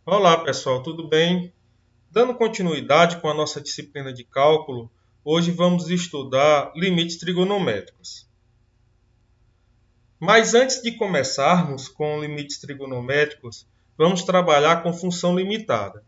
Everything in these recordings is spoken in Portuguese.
Olá pessoal, tudo bem? Dando continuidade com a nossa disciplina de cálculo, hoje vamos estudar limites trigonométricos. Mas antes de começarmos com limites trigonométricos, vamos trabalhar com função limitada.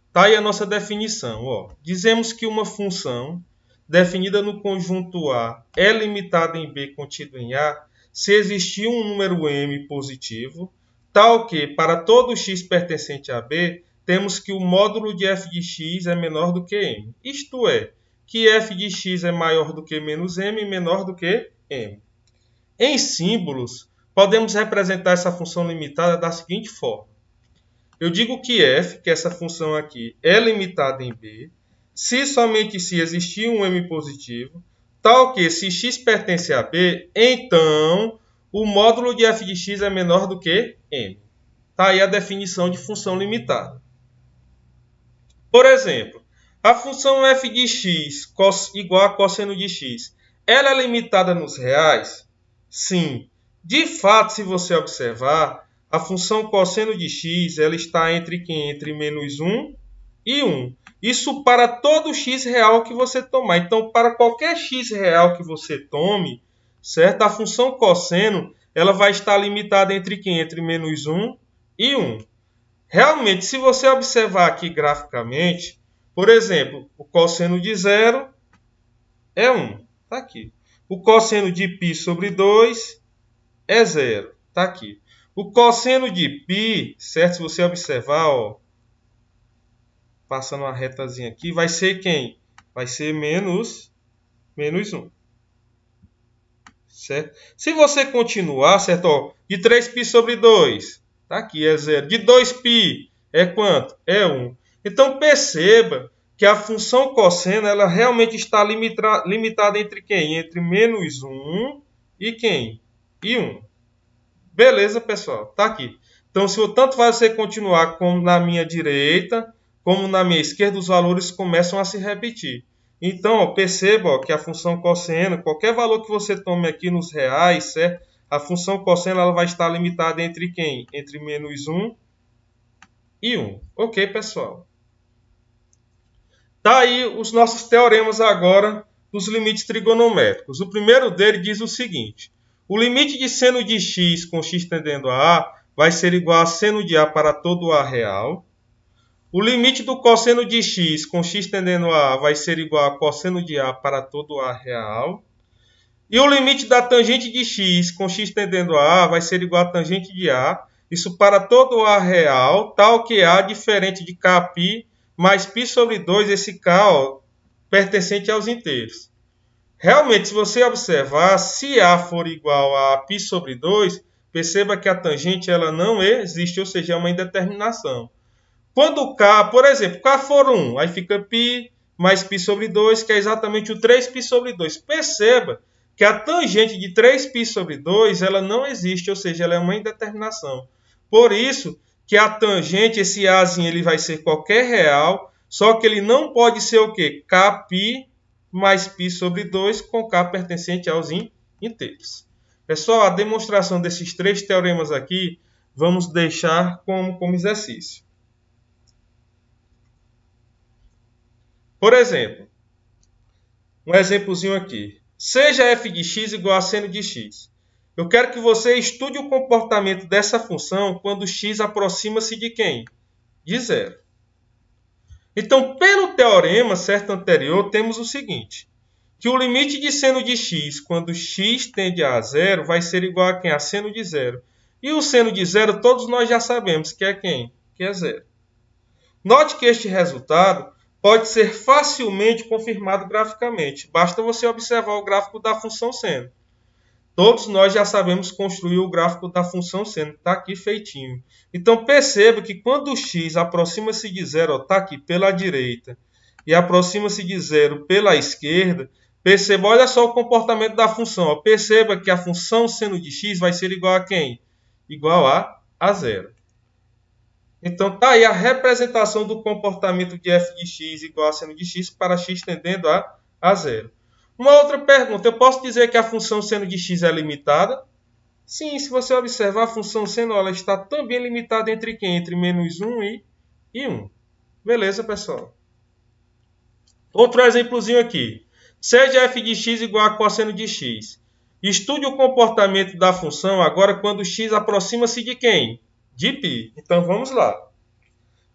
Está aí a nossa definição. Dizemos que uma função definida no conjunto A é limitada em B contido em A se existir um número m positivo, tal que, para todo x pertencente a B, temos que o módulo de f de x é menor do que m. Isto é, que f de x é maior do que menos m e menor do que m. Em símbolos, podemos representar essa função limitada da seguinte forma. Eu digo que f, que essa função aqui, é limitada em B, se somente se existir um m positivo, tal que se x pertence a B, então o módulo de f de x é menor do que m. Está aí a definição de função limitada. Por exemplo, a função f de x igual a cosseno de x, ela é limitada nos reais? Sim. De fato, se você observar, a função cosseno de x ela está entre quem? Entre menos 1 e 1. Isso para todo x real que você tomar. Então, para qualquer x real que você tome, certo? A função cosseno ela vai estar limitada entre quem? Entre menos 1 e 1. Realmente, se você observar aqui graficamente, por exemplo, o cosseno de zero é 1. Está aqui. O cosseno de π sobre 2 é zero. Está aqui. O cosseno de π, certo? Se você observar, passando uma retazinha aqui, vai ser quem? Vai ser menos 1. Certo? Se você continuar, certo? De 3π sobre 2, tá aqui, é zero. De 2π é quanto? É 1. Então perceba que a função cosseno ela realmente está limitada entre quem? Entre menos 1 e quem? E 1. Beleza, pessoal? Tá aqui. Então, se tanto faz você continuar como na minha direita, como na minha esquerda, os valores começam a se repetir. Então, perceba que a função cosseno, qualquer valor que você tome aqui nos reais, certo? A função cosseno ela vai estar limitada entre quem? Entre menos 1 e 1. Ok, pessoal? Tá aí os nossos teoremas agora dos limites trigonométricos. O primeiro dele diz o seguinte: o limite de seno de x com x tendendo a A vai ser igual a seno de A para todo A real. O limite do cosseno de x com x tendendo a A vai ser igual a cosseno de A para todo A real. E o limite da tangente de x com x tendendo a A vai ser igual a tangente de A. Isso para todo A real, tal que A diferente de kπ mais π sobre 2, esse k pertencente aos inteiros. Realmente, se você observar, se A for igual a π sobre 2, perceba que a tangente ela não existe, ou seja, é uma indeterminação. Quando K, por exemplo, K for 1, aí fica π mais π sobre 2, que é exatamente o 3π sobre 2. Perceba que a tangente de 3π sobre 2 ela não existe, ou seja, ela é uma indeterminação. Por isso que a tangente, esse Azinho, ele vai ser qualquer real, só que ele não pode ser o quê? Kπ mais π sobre 2 com K pertencente aos inteiros. Pessoal, a demonstração desses três teoremas aqui, vamos deixar como exercício. Por exemplo, um exemplozinho aqui. Seja f de x igual a seno de x. Eu quero que você estude o comportamento dessa função quando x aproxima-se de quem? De zero. Então, pelo teorema certo anterior, temos o seguinte, que o limite de seno de x quando x tende a zero vai ser igual a quem? A seno de zero. E o seno de zero todos nós já sabemos que é quem? Que é zero. Note que este resultado pode ser facilmente confirmado graficamente. Basta você observar o gráfico da função seno. Todos nós já sabemos construir o gráfico da função seno. Está aqui feitinho. Então perceba que quando o x aproxima-se de zero, está aqui pela direita, e aproxima-se de zero pela esquerda, perceba, olha só o comportamento da função. Perceba que a função seno de x vai ser igual a quem? Igual a zero. Então, está aí a representação do comportamento de f de x igual a seno de x para x tendendo a zero. Uma outra pergunta, eu posso dizer que a função seno de x é limitada? Sim, se você observar, a função seno ela está também limitada entre quem? Entre menos 1 e e 1. Beleza, pessoal? Outro exemplozinho aqui. Seja f de x igual a cosseno de x. Estude o comportamento da função agora quando x aproxima-se de quem? De π. Então, vamos lá.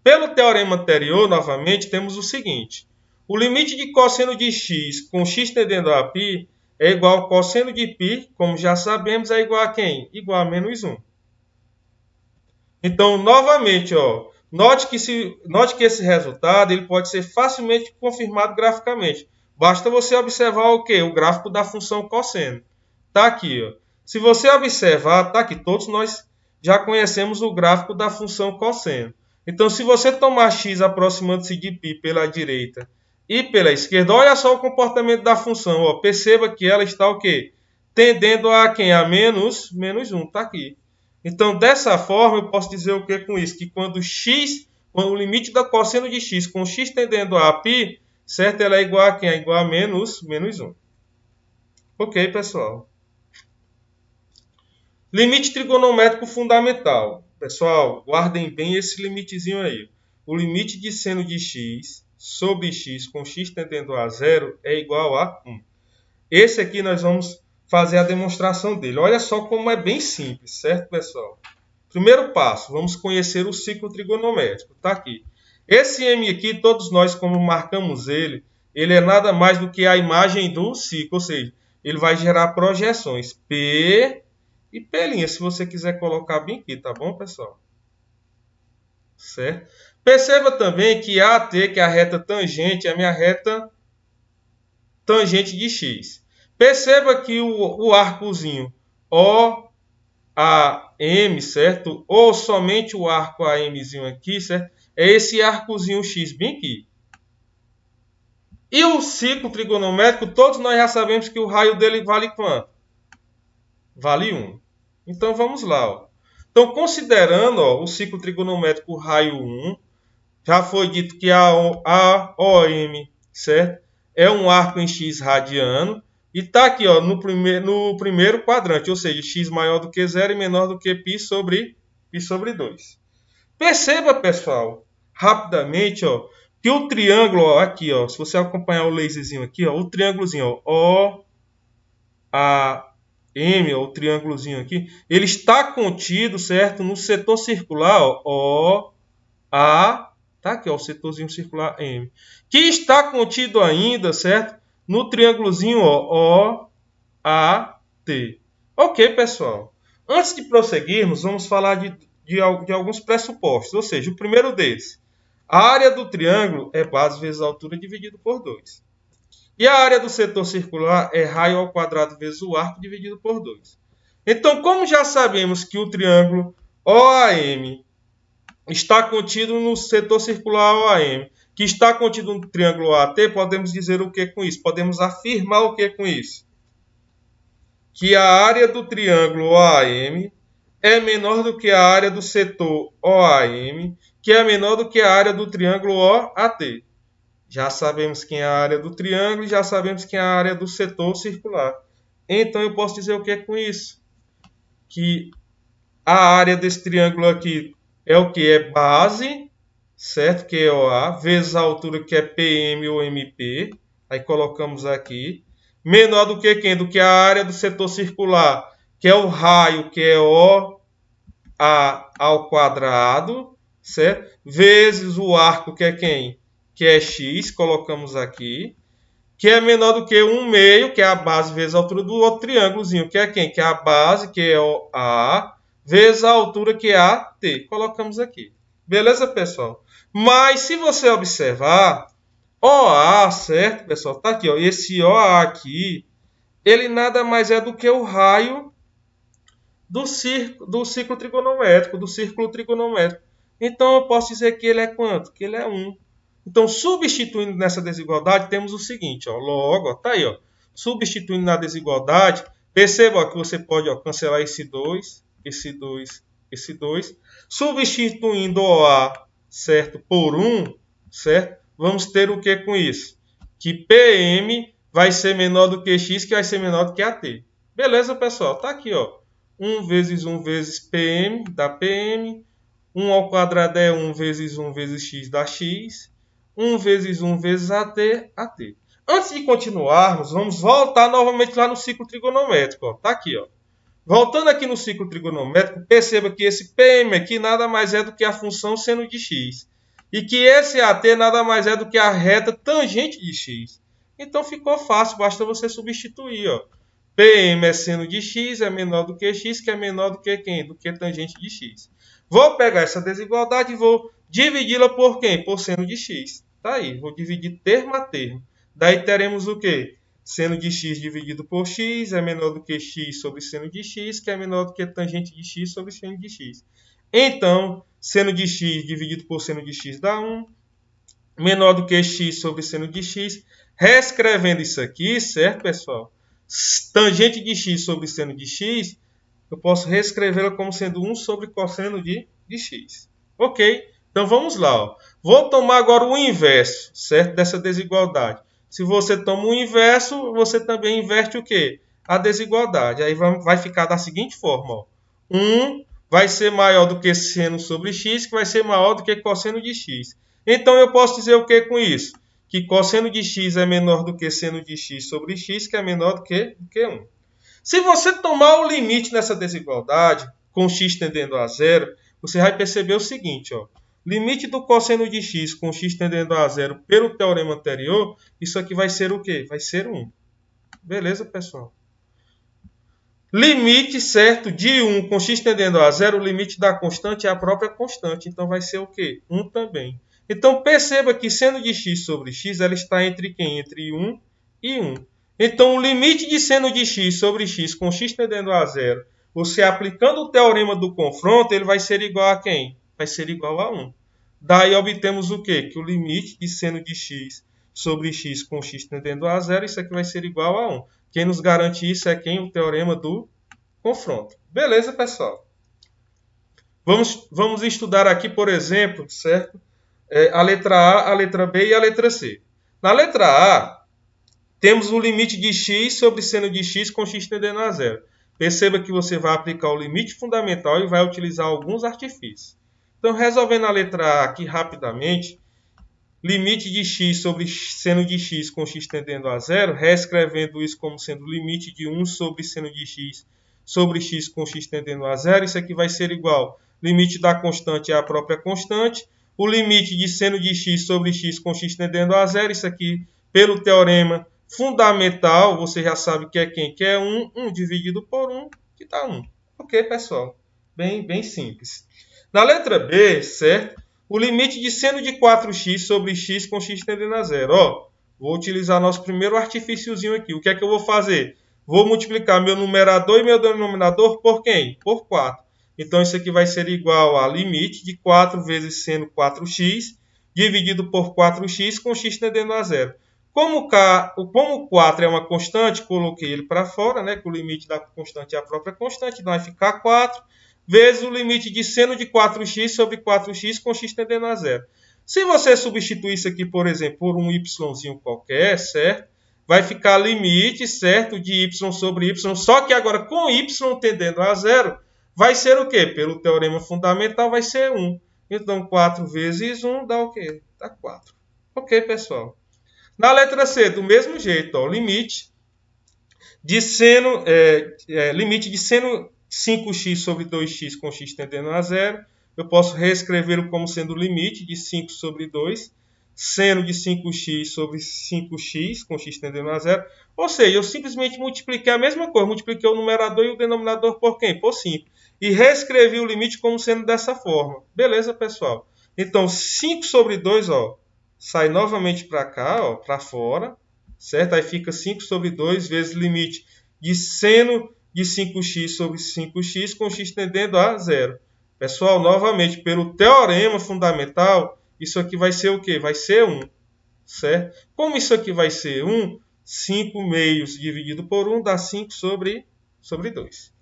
Pelo teorema anterior, novamente, temos o seguinte. O limite de cosseno de x com x tendendo a π é igual ao cosseno de π, como já sabemos, é igual a quem? Igual a menos 1. Então, novamente, ó, note que esse resultado ele pode ser facilmente confirmado graficamente. Basta você observar o quê? O gráfico da função cosseno. Está aqui. Ó. Se você observar, está aqui. Todos nós já conhecemos o gráfico da função cosseno. Então, se você tomar x aproximando-se de π pela direita e pela esquerda, olha só o comportamento da função. Ó. Perceba que ela está o quê? Tendendo a quem? A menos 1. Está aqui. Então, dessa forma, eu posso dizer o que com isso? Que quando o limite da cosseno de x com x tendendo a π, certo? Ela é igual a quem? É igual a menos 1. Ok, pessoal. Limite trigonométrico fundamental. Pessoal, guardem bem esse limitezinho aí. O limite de seno de x sobre x com x tendendo a 0 é igual a 1. Esse aqui nós vamos fazer a demonstração dele. Olha só como é bem simples, certo, pessoal? Primeiro passo, vamos conhecer o ciclo trigonométrico. Está aqui. Esse M aqui, todos nós, como marcamos ele é nada mais do que a imagem do ciclo, ou seja, ele vai gerar projeções P e P', se você quiser colocar bem aqui, tá bom, pessoal? Certo? Perceba também que AT, que é a reta tangente, é a minha reta tangente de x. Perceba que o arcozinho OAM, certo? Ou somente o arco AMzinho aqui, certo? É esse arcozinho x bem aqui. E o ciclo trigonométrico, todos nós já sabemos que o raio dele vale quanto? Vale 1. Então, vamos lá. Ó. Então, considerando ó, o ciclo trigonométrico raio 1, já foi dito que a OM, certo? É um arco em x radiano. E está aqui ó, no primeiro quadrante, ou seja, x maior do que 0 e menor do que π sobre 2. Perceba, pessoal, rapidamente, ó, que o triângulo, ó, aqui, ó, se você acompanhar o laserzinho aqui, ó, o triângulozinho, ó, OAM, ó, o triângulozinho aqui, ele está contido, certo, no setor circular, ó, OA, tá aqui, ó, o setorzinho circular M, que está contido ainda, certo, no triângulozinho, ó, OAT. Ok, pessoal. Antes de prosseguirmos, vamos falar de alguns pressupostos, ou seja, o primeiro deles, a área do triângulo é base vezes altura dividido por 2. E a área do setor circular é raio ao quadrado vezes o arco dividido por 2. Então, como já sabemos que o triângulo OAM está contido no setor circular OAM, que está contido no triângulo AT, podemos dizer o que com isso? Podemos afirmar o que com isso? Que a área do triângulo OAM é menor do que a área do setor OAM, que é menor do que a área do triângulo OAT. Já sabemos quem é a área do triângulo e já sabemos quem é a área do setor circular. Então, eu posso dizer o que é com isso? Que a área desse triângulo aqui é o que? É base, certo? Que é OA, vezes a altura que é PM ou MP. Aí colocamos aqui. Menor do que quem? Do que a área do setor circular, que é o raio, que é OA ao quadrado, certo? Vezes o arco, que é quem? Que é X, colocamos aqui. Que é menor do que 1 meio, que é a base vezes a altura do outro triângulozinho, que é quem? Que é a base, que é o A, vezes a altura, que é a T. Colocamos aqui. Beleza, pessoal? Mas, se você observar, OA, certo, pessoal? Tá aqui, ó. Esse OA aqui, ele nada mais é do que o raio do ciclo trigonométrico, do círculo trigonométrico. Então, eu posso dizer que ele é quanto? Que ele é 1. Então, substituindo nessa desigualdade, temos o seguinte, ó, logo, ó, tá aí, ó, substituindo na desigualdade, perceba ó, que você pode ó, cancelar esse 2, esse 2, esse 2, substituindo OA, certo, por 1, certo, vamos ter o que com isso? Que PM vai ser menor do que X, que vai ser menor do que AT. Beleza, pessoal? Tá aqui, ó, 1 vezes 1 vezes PM, dá PM, 1 ao quadrado é 1 vezes 1 vezes x dá x. 1 vezes 1 vezes AT. Antes de continuarmos, vamos voltar novamente lá no ciclo trigonométrico. Está aqui. Ó. Voltando aqui no ciclo trigonométrico, perceba que esse PM aqui nada mais é do que a função seno de x. E que esse AT nada mais é do que a reta tangente de x. Então ficou fácil, basta você substituir. Ó. PM é seno de x, é menor do que x, que é menor do que quem? Do que tangente de x. Vou pegar essa desigualdade e vou dividi-la por quem? Por seno de x. Tá aí, vou dividir termo a termo. Daí teremos o quê? Seno de x dividido por x é menor do que x sobre seno de x, que é menor do que tangente de x sobre seno de x. Então, seno de x dividido por seno de x dá 1, menor do que x sobre seno de x. Reescrevendo isso aqui, certo, pessoal? Tangente de x sobre seno de x, eu posso reescrevê-la como sendo 1 sobre cosseno de x. Ok? Então vamos lá. Ó. Vou tomar agora o inverso, certo? Dessa desigualdade. Se você toma o inverso, você também inverte o quê? A desigualdade. Aí vai ficar da seguinte forma. Ó. 1 vai ser maior do que seno sobre x, que vai ser maior do que cosseno de x. Então eu posso dizer o que com isso? Que cosseno de x é menor do que seno de x sobre x, que é menor do que 1. Se você tomar o limite nessa desigualdade, com x tendendo a zero, você vai perceber o seguinte, ó. Limite do cosseno de x com x tendendo a zero pelo teorema anterior, isso aqui vai ser o quê? Vai ser 1. Beleza, pessoal? Limite, certo, de 1 com x tendendo a zero, o limite da constante é a própria constante. Então vai ser o quê? 1 também. Então perceba que seno de x sobre x, ela está entre quem? Entre 1 e 1. Então o limite de seno de x sobre x com x tendendo a zero, você aplicando o teorema do confronto, ele vai ser igual a quem? Vai ser igual a 1. Daí obtemos o quê? Que o limite de seno de x sobre x com x tendendo a zero, isso aqui vai ser igual a 1. Quem nos garante isso é quem? O teorema do confronto. Beleza, pessoal? Vamos estudar aqui, por exemplo, certo? A letra A, a letra B e a letra C. Na letra A, temos o limite de x sobre seno de x com x tendendo a zero. Perceba que você vai aplicar o limite fundamental e vai utilizar alguns artifícios. Então, resolvendo a letra A aqui rapidamente, limite de x sobre seno de x com x tendendo a zero, reescrevendo isso como sendo limite de 1 sobre seno de x sobre x com x tendendo a zero, isso aqui vai ser igual. Limite da constante é a própria constante. O limite de seno de x sobre x com x tendendo a zero, isso aqui, pelo teorema fundamental, você já sabe que é quem? Que é 1, 1 dividido por 1, que dá 1. Ok, pessoal? Bem simples. Na letra B, certo? O limite de seno de 4x sobre x com x tendendo a zero. Ó, vou utilizar nosso primeiro artifíciozinho aqui. O que é que eu vou fazer? Vou multiplicar meu numerador e meu denominador por quem? Por 4. Então, isso aqui vai ser igual a limite de 4 vezes seno 4x dividido por 4x com x tendendo a zero. Como 4 é uma constante, coloquei ele para fora, né? Que o limite da constante é a própria constante, então vai ficar 4 vezes o limite de seno de 4x sobre 4x com x tendendo a zero. Se você substituir isso aqui, por exemplo, por um yzinho qualquer, certo? Vai ficar limite, certo, de y sobre y, só que agora com y tendendo a zero, vai ser o quê? Pelo teorema fundamental, vai ser 1. Então, 4 vezes 1 dá o quê? Dá 4. Ok, pessoal? Na letra C, do mesmo jeito, ó, limite de seno 5x sobre 2x com x tendendo a zero. Eu posso reescrevê-lo como sendo o limite de 5 sobre 2, seno de 5x sobre 5x com x tendendo a zero. Ou seja, eu simplesmente multipliquei a mesma coisa, multipliquei o numerador e o denominador por quem? Por 5. E reescrevi o limite como sendo dessa forma. Beleza, pessoal? Então, 5 sobre 2, ó, sai novamente para cá, para fora, certo? Aí fica 5 sobre 2 vezes limite de seno de 5x sobre 5x com x tendendo a zero. Pessoal, novamente, pelo teorema fundamental, isso aqui vai ser o quê? Vai ser 1, certo? Como isso aqui vai ser 1, 5 meios dividido por 1 dá 5 sobre 2.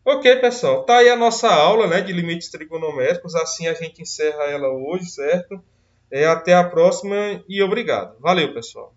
Ok, pessoal. Tá aí a nossa aula, né, de limites trigonométricos. Assim a gente encerra ela hoje, certo? Até a próxima e obrigado. Valeu, pessoal.